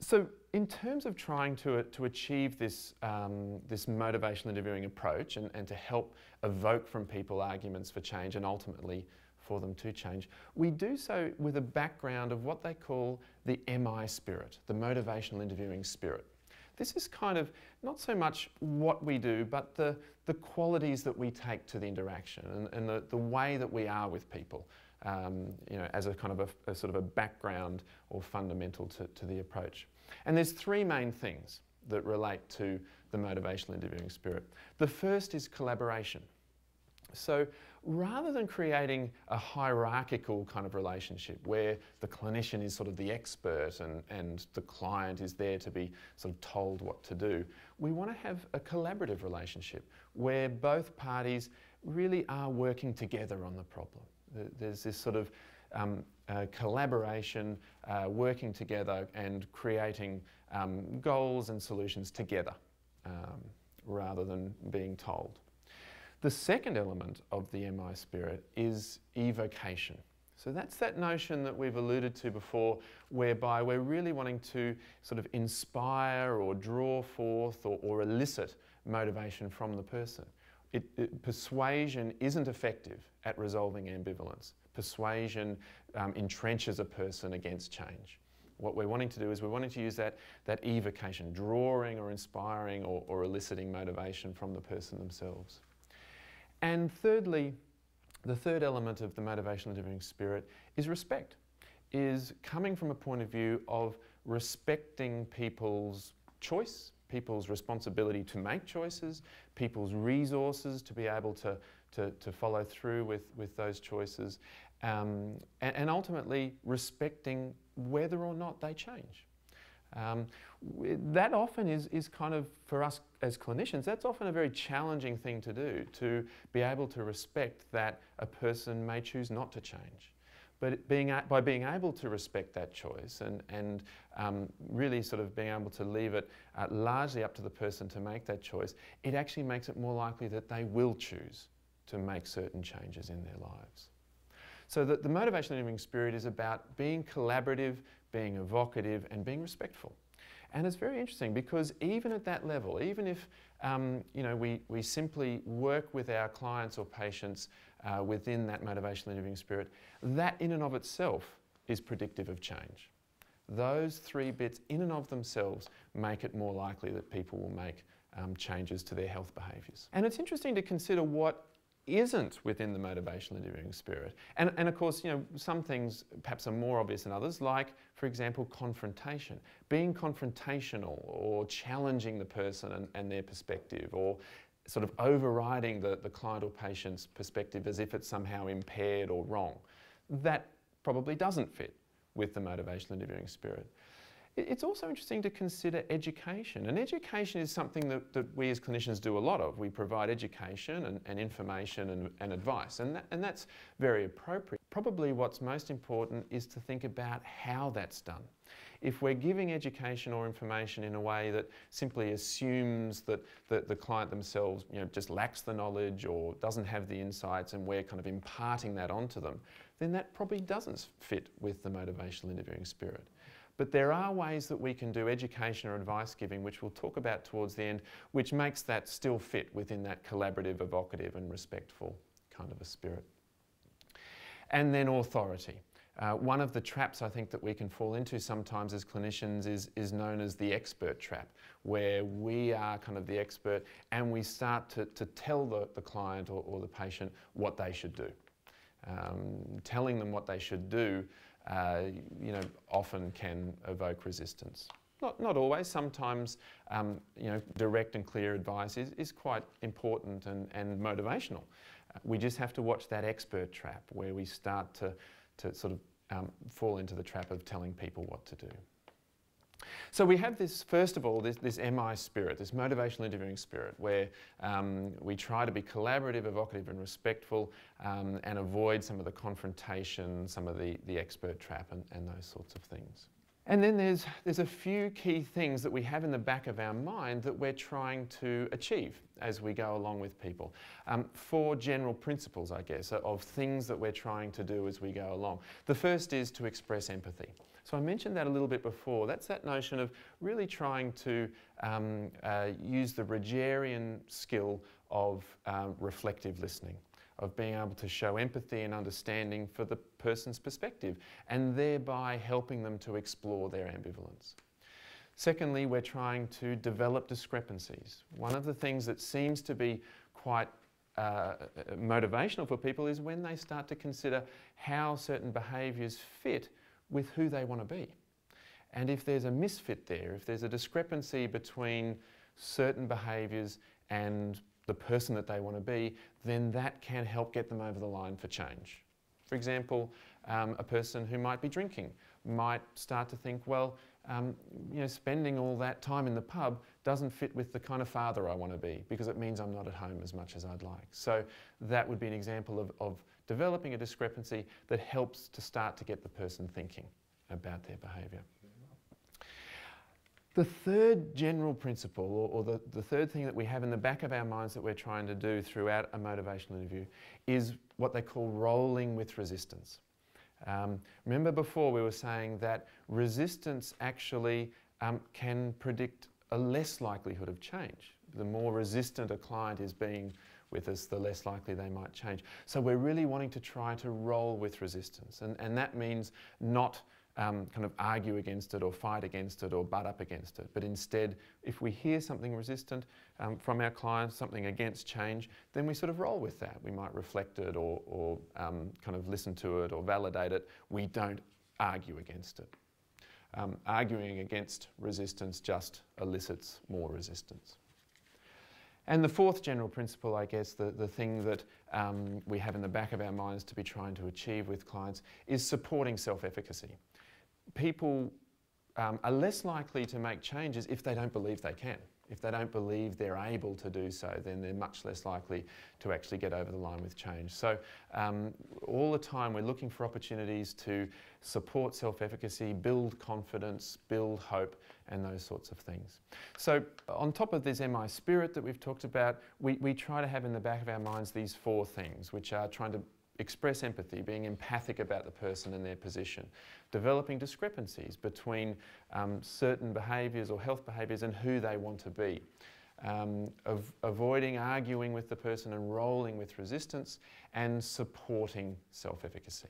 So in terms of trying to achieve this, this motivational interviewing approach and to help evoke from people arguments for change and ultimately for them to change, we do so with a background of what they call the MI spirit, the motivational interviewing spirit. This is kind of not so much what we do, but the qualities that we take to the interaction and the way that we are with people, you know, as a kind of a sort of a background or fundamental to the approach. And there's three main things that relate to the motivational interviewing spirit. The first is collaboration. So rather than creating a hierarchical kind of relationship where the clinician is sort of the expert and the client is there to be sort of told what to do, we want to have a collaborative relationship where both parties really are working together on the problem. There's this sort of collaboration, working together and creating goals and solutions together rather than being told. The second element of the MI spirit is evocation. So that's that notion that we've alluded to before, whereby we're really wanting to sort of inspire or draw forth or elicit motivation from the person. Persuasion isn't effective at resolving ambivalence. Persuasion entrenches a person against change. What we're wanting to do is we're wanting to use that evocation, drawing or inspiring or eliciting motivation from the person themselves. And thirdly, the third element of the motivational interviewing spirit is respect, is coming from a point of view of respecting people's choice, people's responsibility to make choices, people's resources to be able to follow through with those choices, and ultimately respecting whether or not they change. That often is kind of, for us as clinicians, that's often a very challenging thing to do, to be able to respect that a person may choose not to change. But by being able to respect that choice and really sort of being able to leave it largely up to the person to make that choice, it actually makes it more likely that they will choose to make certain changes in their lives. So the motivational interviewing spirit is about being collaborative, being evocative and being respectful. And it's very interesting because even at that level, even if you know, we simply work with our clients or patients within that motivational interviewing spirit, that in and of itself is predictive of change. Those three bits in and of themselves make it more likely that people will make changes to their health behaviours. And it's interesting to consider what isn't within the motivational interviewing spirit. And of course, you know, some things perhaps are more obvious than others, like, for example, confrontation. Being confrontational or challenging the person and their perspective, or sort of overriding the client or patient's perspective as if it's somehow impaired or wrong. That probably doesn't fit with the motivational interviewing spirit. It's also interesting to consider education. And education is something that we as clinicians do a lot of. We provide education and information and advice, and that's very appropriate. Probably what's most important is to think about how that's done. If we're giving education or information in a way that simply assumes that the client themselves, you know, just lacks the knowledge or doesn't have the insights and we're kind of imparting that onto them, then that probably doesn't fit with the motivational interviewing spirit. But there are ways that we can do education or advice giving, which we'll talk about towards the end, which makes that still fit within that collaborative, evocative and respectful kind of a spirit. And then authority. One of the traps I think that we can fall into sometimes as clinicians is known as the expert trap, where we are kind of the expert and we start to tell the client or the patient what they should do. Telling them what they should do you know, often can evoke resistance. Not always. Sometimes you know, direct and clear advice is quite important and motivational. We just have to watch that expert trap where we start to sort of fall into the trap of telling people what to do. So we have this, first of all, this MI spirit, this motivational interviewing spirit, where we try to be collaborative, evocative and respectful and avoid some of the confrontation, some of the expert trap and those sorts of things. And then there's a few key things that we have in the back of our mind that we're trying to achieve as we go along with people. Four general principles, I guess, of things that we're trying to do as we go along. The first is to express empathy. So I mentioned that a little bit before. That's that notion of really trying to use the Rogerian skill of reflective listening, of being able to show empathy and understanding for the person's perspective, and thereby helping them to explore their ambivalence. Secondly, we're trying to develop discrepancies. One of the things that seems to be quite motivational for people is when they start to consider how certain behaviours fit with who they want to be. And if there's a misfit there, if there's a discrepancy between certain behaviours and the person that they want to be, then that can help get them over the line for change. For example, a person who might be drinking might start to think, well, spending all that time in the pub doesn't fit with the kind of father I want to be, because it means I'm not at home as much as I'd like. So that would be an example of developing a discrepancy that helps to start to get the person thinking about their behaviour. The third general principle, or the third thing that we have in the back of our minds that we're trying to do throughout a motivational interview, is what they call rolling with resistance. Remember before we were saying that resistance actually can predict a less likelihood of change. The more resistant a client is being with us, the less likely they might change. So we're really wanting to try to roll with resistance, and that means not kind of argue against it or fight against it or butt up against it, but instead, if we hear something resistant from our clients, something against change, then we sort of roll with that. We might reflect it or kind of listen to it or validate it. We don't argue against it. Arguing against resistance just elicits more resistance. And the fourth general principle, I guess, the thing that we have in the back of our minds to be trying to achieve with clients, is supporting self-efficacy. People are less likely to make changes if they don't believe they can. If they don't believe they're able to do so, then they're much less likely to actually get over the line with change. So all the time we're looking for opportunities to support self-efficacy, build confidence, build hope, and those sorts of things. So on top of this MI spirit that we've talked about, we try to have in the back of our minds these four things, which are trying to express empathy, being empathic about the person and their position, developing discrepancies between certain behaviours or health behaviours and who they want to be, avoiding arguing with the person and rolling with resistance, and supporting self-efficacy.